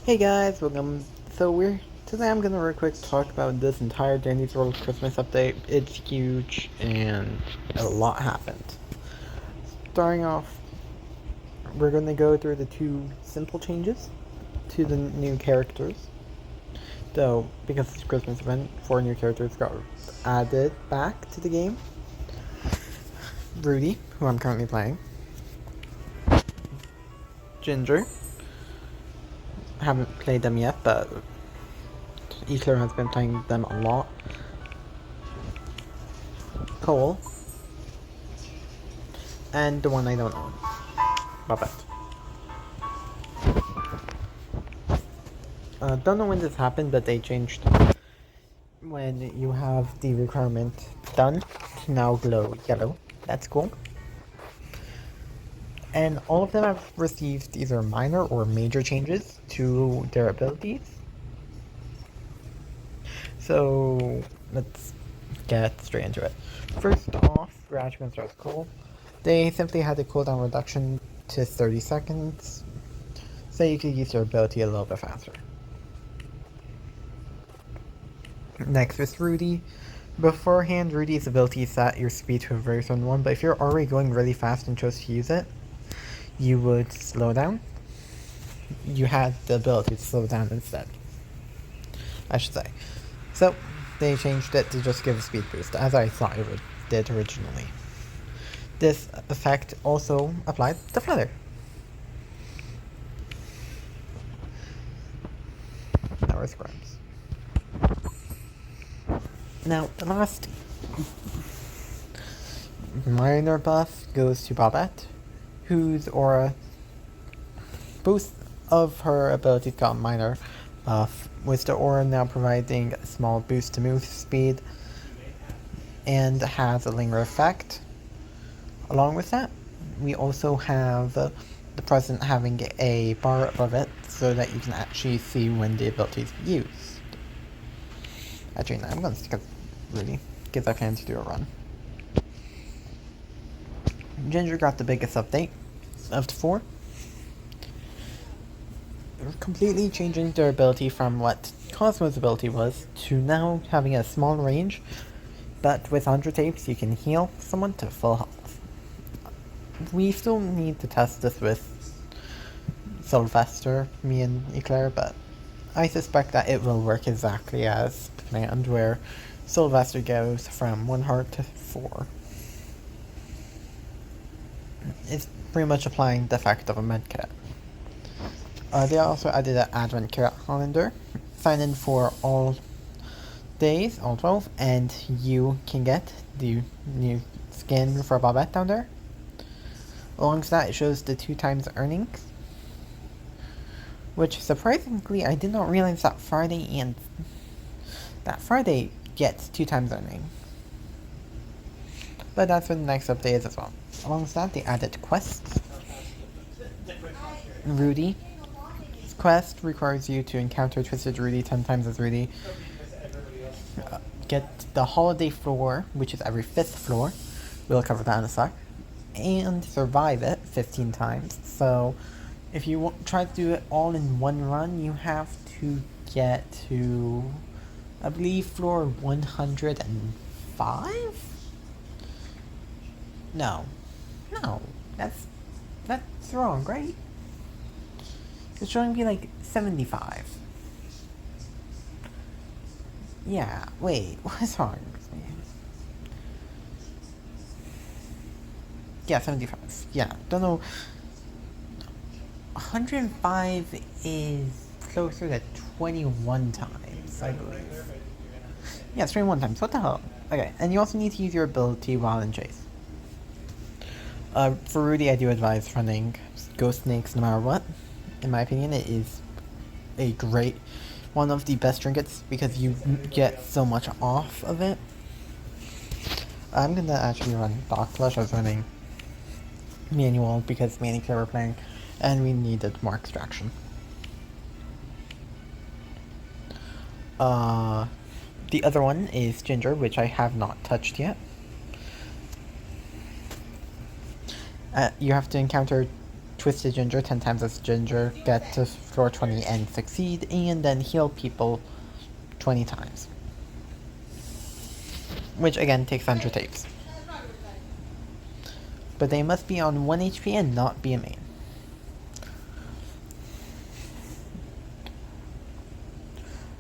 Hey guys, welcome. Today I'm gonna real quick talk about this entire Danny's World Christmas update. It's huge and a lot happened. Starting off, we're gonna go through the two simple changes to the new characters. Though, because it's a Christmas event, 4 new characters got added back to the game. Rudy, who I'm currently playing. Ginger. I haven't played them yet, but Easter has been playing them a lot. Cole. And the one I don't own. Babette. Don't know when this happened, but they changed when you have the requirement done to now glow yellow. That's cool. And all of them have received either minor or major changes to their abilities. So let's get straight into it. First off, Garage Gun starts cool. They simply had a cooldown reduction to 30 seconds, so you could use your ability a little bit faster. Next is Rudy. Beforehand, Rudy's ability set your speed to a very certain one, but if you're already going really fast and chose to use it, you would slow down. You had the ability to slow down instead, I should say. So, they changed it to just give a speed boost, as I thought it did originally. This effect also applied to Flutter. Now we're Scribes. Now, the last minor buff goes to Babette, whose aura, both of her abilities got minor buff, with the aura now providing a small boost to move speed and has a linger effect. Along with that, we also have the present having a bar above it so that you can actually see when the ability is used. Actually, no, I'm going to stick up Rudy. Give that plan to do a run. Ginger got the biggest update of the 4. Completely changing their ability from what Cosmo's ability was to now having a small range, but with 100 tapes you can heal someone to full health. We still need to test this with Sylvester, me and Eclair, but I suspect that it will work exactly as planned, where Sylvester goes from 1 heart to 4. It's pretty much applying the effect of a medkit. They also added an Advent calendar. Sign in for all days, all 12, and you can get the new skin for Babette down there. Alongside that, it shows the 2 times earnings, which surprisingly I did not realize that Friday gets 2 times earning. But that's what the next update is as well. Alongside that, they added quests. Rudy. Quest requires you to encounter Twisted Rudy 10 times as Rudy. Get the holiday floor, which is every 5th floor. We'll cover that in a sec. And survive it 15 times. So if you try to do it all in one run, you have to get to, I believe, floor 105? No, that's wrong, right? It's showing me like 75. Yeah, wait, what's wrong with me? Yeah, 75. Yeah, don't know. 105 is closer to 21 times, I believe. Yeah, it's 21 times. What the hell? Okay, and you also need to use your ability while in chase. For Rudy, I do advise running Ghost Snakes no matter what. In my opinion, it is one of the best trinkets because you get so much off of it. I'm gonna actually run Doc Flush. I was running manual because me and Eclair were playing, and we needed more extraction. The other one is Ginger, which I have not touched yet. You have to encounter Twisted Ginger 10 times as Ginger, get to floor 20 and succeed, and then heal people 20 times. Which again takes 100 tapes. But they must be on 1 HP and not be a main.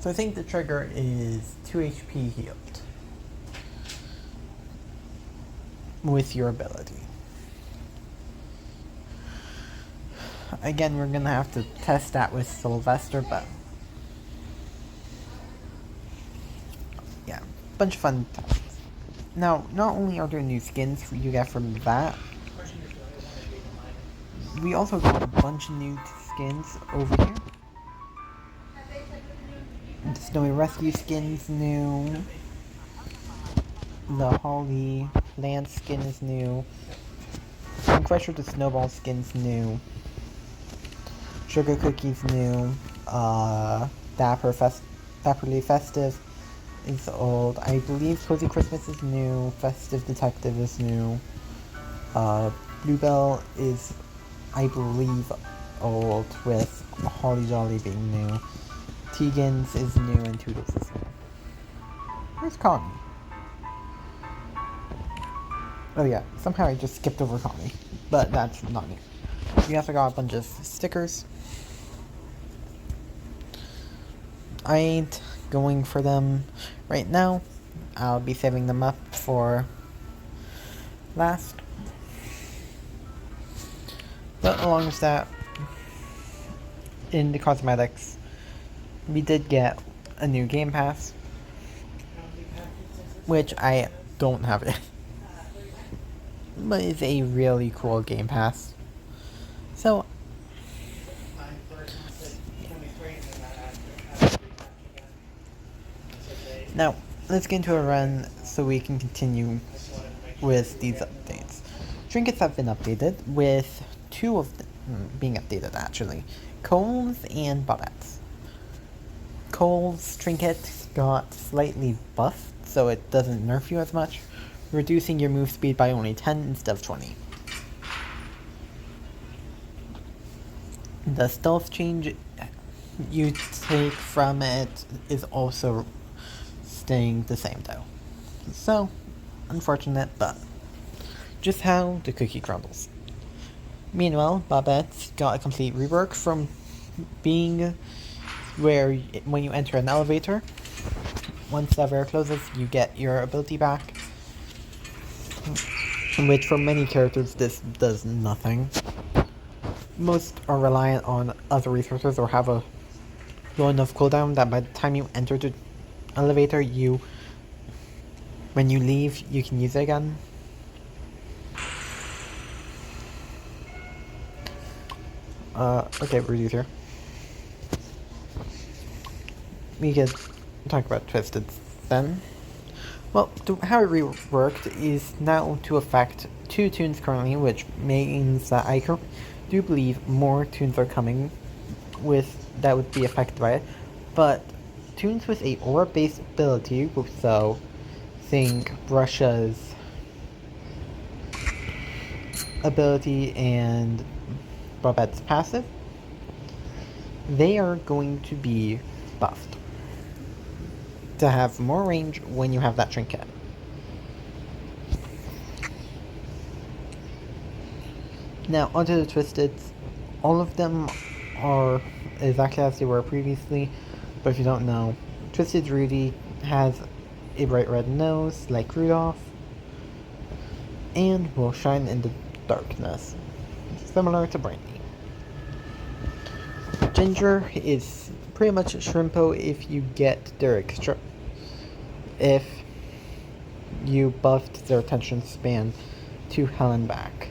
So I think the trigger is 2 HP healed with your ability. Again, we're gonna have to test that with Sylvester, but yeah, bunch of fun tests. Now, not only are there new skins you get from that, we also got a bunch of new skins over here. The Snowy Rescue skin's new. The Holly Lance skin is new. I'm quite sure the Snowball skin's new. Sugar Cookie's new. Dapperly Festive is old. I believe Cozy Christmas is new. Festive Detective is new. Bluebell is, I believe, old, with Holly Jolly being new. Tegan's is new and Toodles is new. Where's Connie? Oh yeah, somehow I just skipped over Connie, but that's not new. We also got a bunch of stickers. I ain't going for them right now. I'll be saving them up for last. But along with that, in the cosmetics, we did get a new Game Pass, which I don't have it, but it's a really cool Game Pass. So, now let's get into a run so we can continue with these updates. Trinkets have been updated, with 2 of them being updated actually. Cole's and Bodettes. Cole's trinket got slightly buffed, so it doesn't nerf you as much, reducing your move speed by only 10 instead of 20. The stealth change you take from it is also staying the same though. So, unfortunate, but just how the cookie crumbles. Meanwhile, Babette got a complete rework from being where when you enter an elevator, once the elevator closes, you get your ability back. Which for many characters this does nothing. Most are reliant on other resources or have a low enough cooldown that by the time you enter the elevator, when you leave, you can use it again. Okay, Rudy's here. We could talk about Twisted then. Well, how it reworked is now to affect 2 tunes currently, which means that I do believe more tunes are coming that would be affected by it. But tunes with a aura-based ability, so think Russia's ability and Babette's passive, they are going to be buffed to have more range when you have that trinket. Now onto the Twisteds. All of them are exactly as they were previously, but if you don't know, Twisted Rudy has a bright red nose like Rudolph and will shine in the darkness, similar to Brandy. Ginger is pretty much Shrimpo if you get their extra. If you buffed their attention span to hell and back.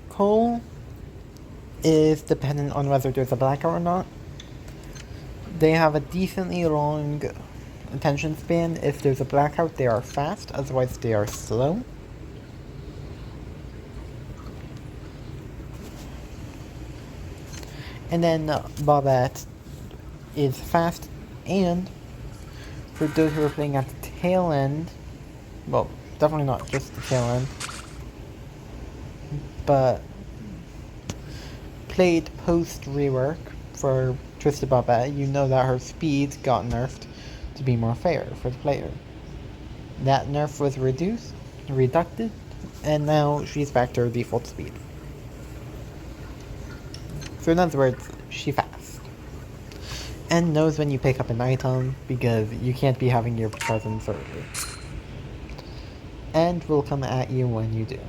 Cole is dependent on whether there's a blackout or not. They have a decently long attention span. If there's a blackout, they are fast, otherwise they are slow. And then Bobette is fast, and for those who are playing at the tail end, well, definitely not just the tail end, but played post rework for Twisted Bobette, you know that her speed got nerfed to be more fair for the player. That nerf was reducted, and now she's back to her default speed. So in other words, she's fast. And knows when you pick up an item, because you can't be having your presence early. And will come at you when you do.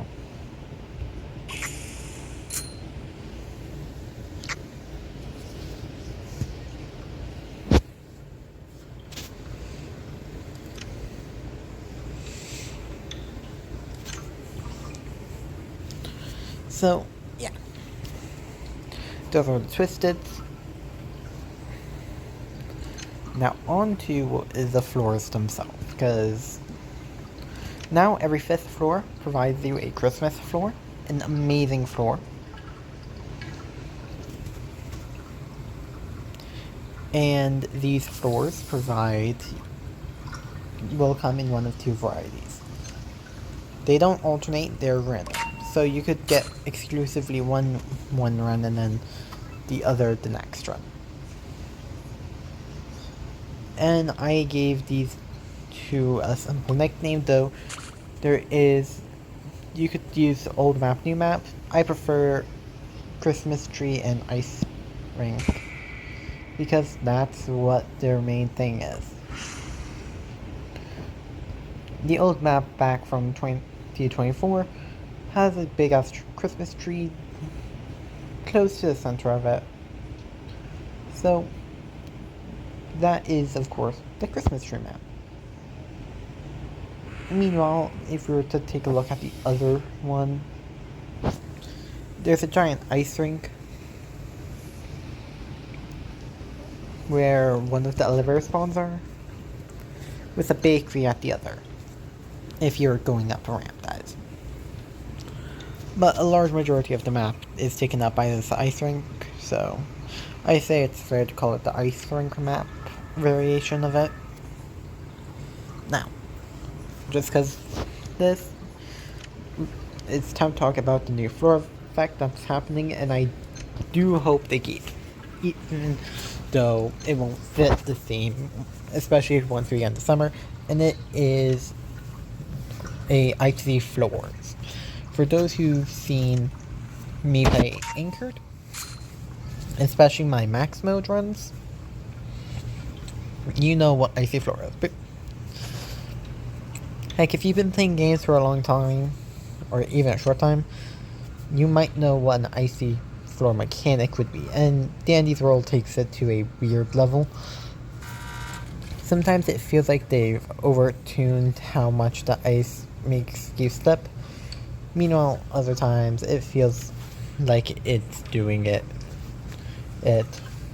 So, yeah. Those are the Twisted. Now on to the floors themselves, because now every 5th floor provides you a Christmas floor, an amazing floor. And these floors will come in one of 2 varieties. They don't alternate, they're random. So you could get exclusively one run and then the other the next run. And I gave these 2 a simple nickname, though you could use old map, new map. I prefer Christmas tree and ice rink, because that's what their main thing is. The old map back from 2024 has a big ass Christmas tree close to the center of it. So that is, of course, the Christmas tree map. Meanwhile, if we were to take a look at the other one, there's a giant ice rink where one of the elevator spawns are, with a bakery at the other, if you're going up a ramp, that is. But a large majority of the map is taken up by this ice rink, so I say it's fair to call it the ice rink map variation of it. Now, just because it's time to talk about the new floor effect that's happening, and I do hope they keep it, even though it won't fit the theme, especially once we get into summer, and it is a icy floors. For those who've seen me play Anchored, especially my max mode runs, you know what icy floor is. But heck, if you've been playing games for a long time, or even a short time, you might know what an icy floor mechanic would be, and Dandy's World takes it to a weird level. Sometimes it feels like they've overtuned how much the ice makes you slip. Meanwhile, other times it feels like it's doing it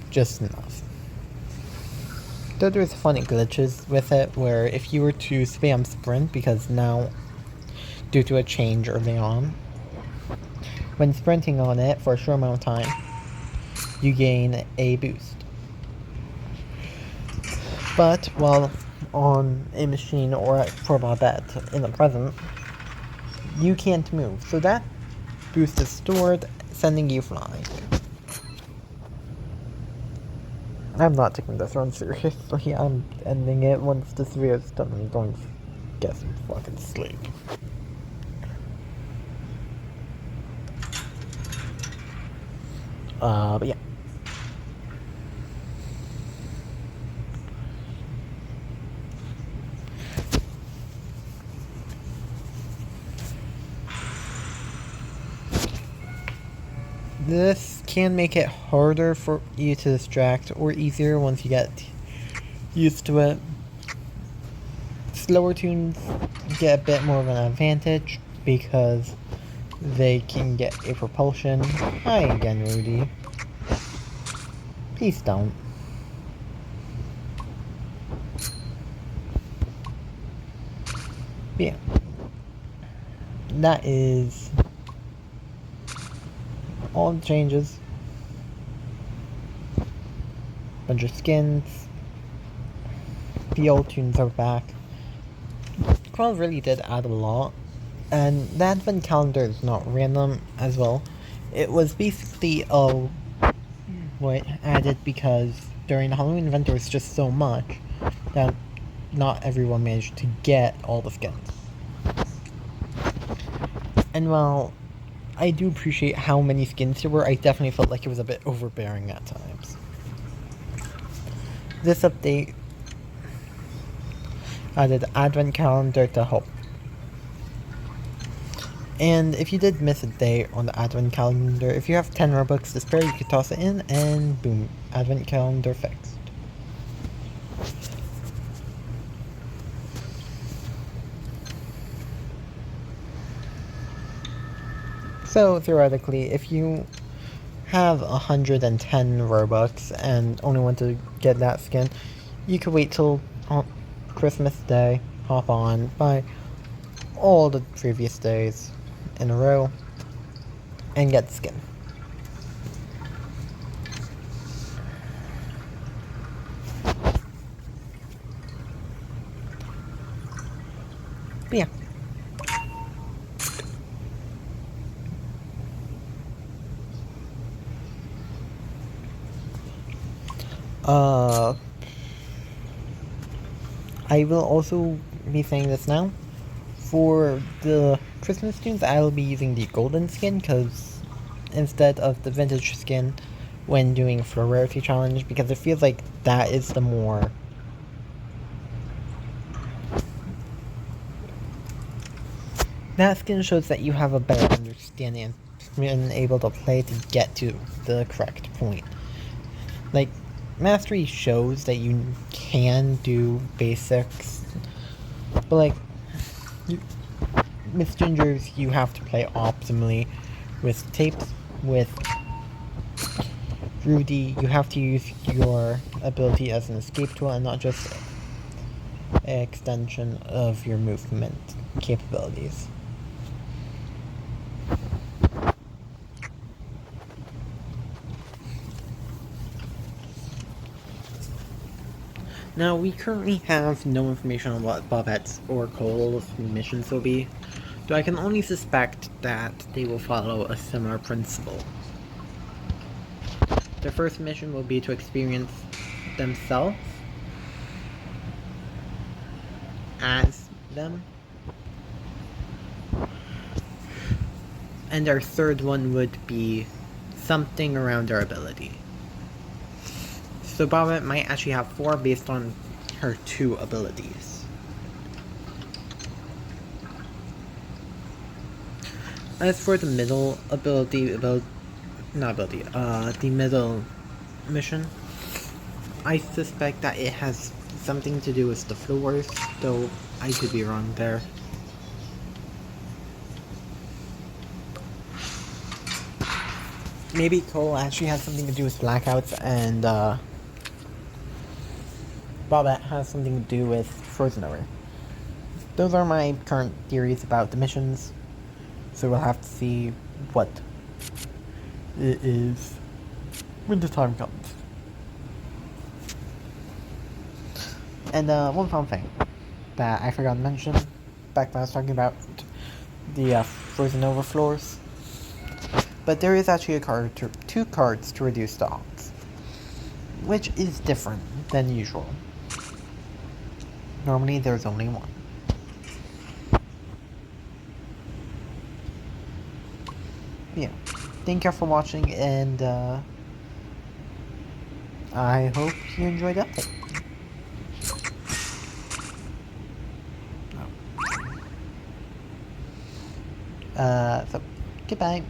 just enough. Though there's funny glitches with it, where if you were to spam sprint, because now, due to a change early on, when sprinting on it for a short amount of time, you gain a boost. But while on a machine or for Bobette in the present, you can't move, so that boost is stored, sending you flying. I'm not taking this run seriously. I'm ending it once this video is done. I'm going to get some fucking sleep. But yeah. This can make it harder for you to distract, or easier once you get used to it. Slower tunes get a bit more of an advantage because they can get a propulsion. Hi again, Rudy. Please don't. But yeah, that is all the changes. Bunch of skins. The old tunes are back. 12 really did add a lot. And the advent calendar is not random as well. It was basically added because during the Halloween event there was just so much that not everyone managed to get all the skins. And while I do appreciate how many skins there were, I definitely felt like it was a bit overbearing at times. This update added advent calendar to help. And if you did miss a day on the advent calendar, if you have 10 Robux to spare, you could toss it in and boom, advent calendar fixed. So theoretically, if you have 110 Robux and only want to get that skin, you could wait till Christmas Day, hop on, buy all the previous days in a row, and get the skin. But yeah. I will also be saying this now. For the Christmas tunes, I will be using the golden skin, because instead of the vintage skin when doing for rarity challenge, because it feels like that is the more that skin shows that you have a better understanding and able to play to get to the correct point. Like, Mastery shows that you can do basics, but like, Miss Ginger's, you have to play optimally. With tapes, with Rudy, you have to use your ability as an escape tool and not just an extension of your movement capabilities. Now, we currently have no information on what Bobette's or Cole's missions will be, though I can only suspect that they will follow a similar principle. Their first mission will be to experience themselves as them, and their third one would be something around their ability. So Bobette might actually have 4 based on her 2 abilities. As for the middle the middle mission, I suspect that it has something to do with the floors, though I could be wrong there. Maybe Cole actually has something to do with blackouts, and Bobette has something to do with Frozen Over. Those are my current theories about the missions, so we'll have to see what it is when the time comes. And one fun thing that I forgot to mention back when I was talking about the Frozen Over floors, but there is actually 2 cards to reduce the odds, which is different than usual. Normally there's only 1. Yeah, thank you for watching, and I hope you enjoyed that. So, goodbye.